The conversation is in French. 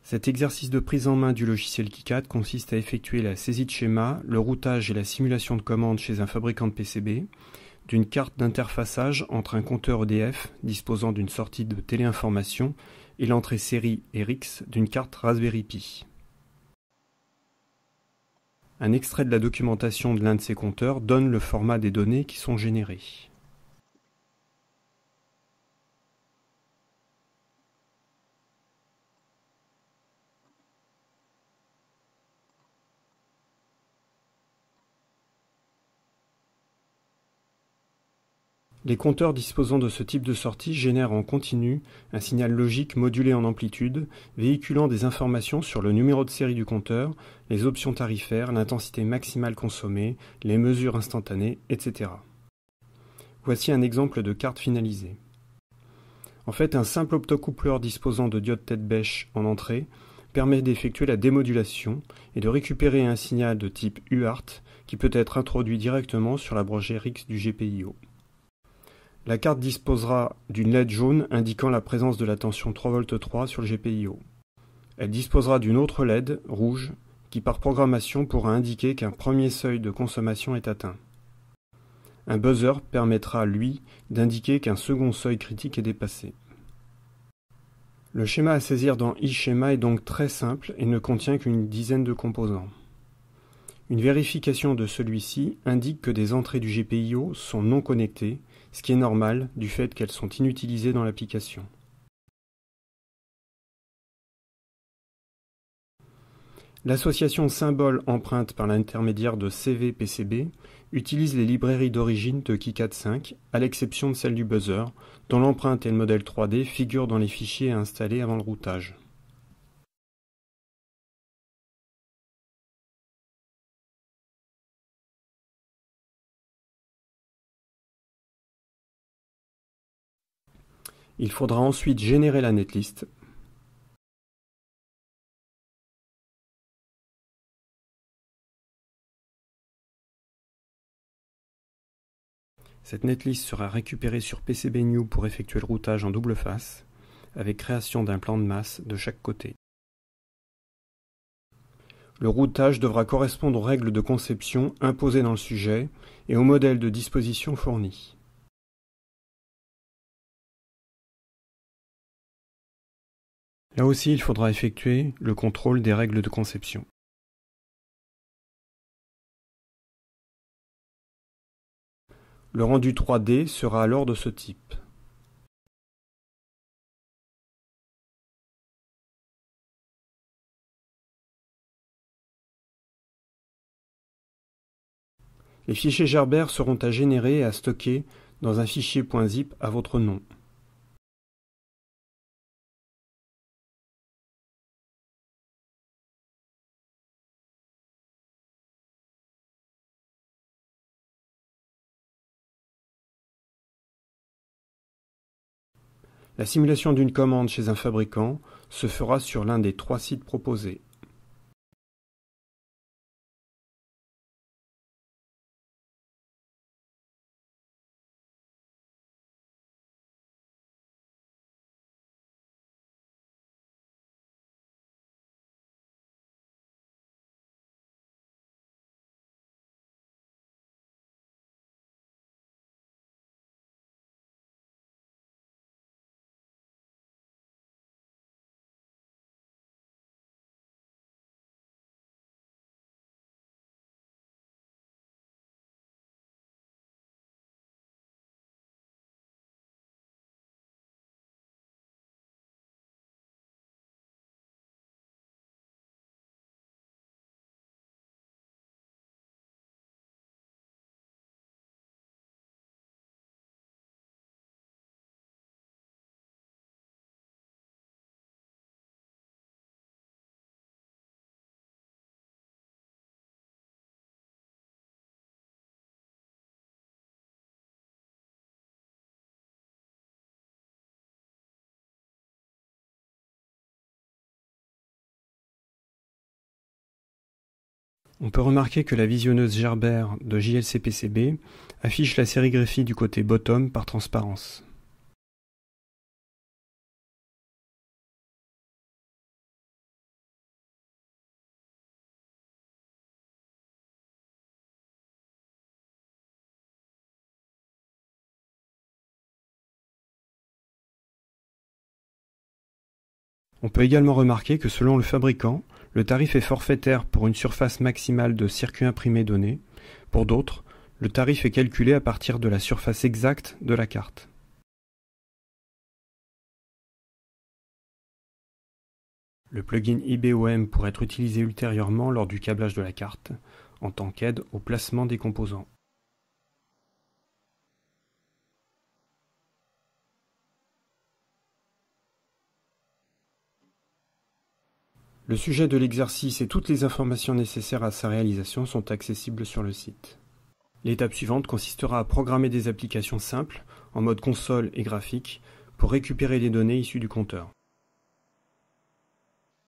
Cet exercice de prise en main du logiciel KiCad consiste à effectuer la saisie de schéma, le routage et la simulation de commande chez un fabricant de PCB, d'une carte d'interfaçage entre un compteur EDF disposant d'une sortie de téléinformation et l'entrée série RX d'une carte Raspberry Pi. Un extrait de la documentation de l'un de ces compteurs donne le format des données qui sont générées. Les compteurs disposant de ce type de sortie génèrent en continu un signal logique modulé en amplitude, véhiculant des informations sur le numéro de série du compteur, les options tarifaires, l'intensité maximale consommée, les mesures instantanées, etc. Voici un exemple de carte finalisée. En fait, un simple optocoupleur disposant de diode tête bêche en entrée permet d'effectuer la démodulation et de récupérer un signal de type UART qui peut être introduit directement sur la broche RX du GPIO. La carte disposera d'une LED jaune indiquant la présence de la tension 3V3 sur le GPIO. Elle disposera d'une autre LED rouge qui par programmation pourra indiquer qu'un premier seuil de consommation est atteint. Un buzzer permettra, lui, d'indiquer qu'un second seuil critique est dépassé. Le schéma à saisir dans eSchema est donc très simple et ne contient qu'une dizaine de composants. Une vérification de celui-ci indique que des entrées du GPIO sont non connectées, ce qui est normal du fait qu'elles sont inutilisées dans l'application. L'association symbole-empreinte par l'intermédiaire de CV-PCB utilise les librairies d'origine de KiCad 5, à l'exception de celle du buzzer, dont l'empreinte et le modèle 3D figurent dans les fichiers à installer avant le routage. Il faudra ensuite générer la netlist. Cette netlist sera récupérée sur PCBnew pour effectuer le routage en double face, avec création d'un plan de masse de chaque côté. Le routage devra correspondre aux règles de conception imposées dans le sujet et au modèle de disposition fourni. Là aussi, il faudra effectuer le contrôle des règles de conception. Le rendu 3D sera alors de ce type. Les fichiers Gerber seront à générer et à stocker dans un fichier .zip à votre nom. La simulation d'une commande chez un fabricant se fera sur l'un des 3 sites proposés. On peut remarquer que la visionneuse Gerber de JLC-PCB affiche la sérigraphie du côté bottom par transparence. On peut également remarquer que selon le fabricant, le tarif est forfaitaire pour une surface maximale de circuit imprimé donnée. Pour d'autres, le tarif est calculé à partir de la surface exacte de la carte. Le plugin IBOM pourrait être utilisé ultérieurement lors du câblage de la carte, en tant qu'aide au placement des composants. Le sujet de l'exercice et toutes les informations nécessaires à sa réalisation sont accessibles sur le site. L'étape suivante consistera à programmer des applications simples, en mode console et graphique, pour récupérer les données issues du compteur.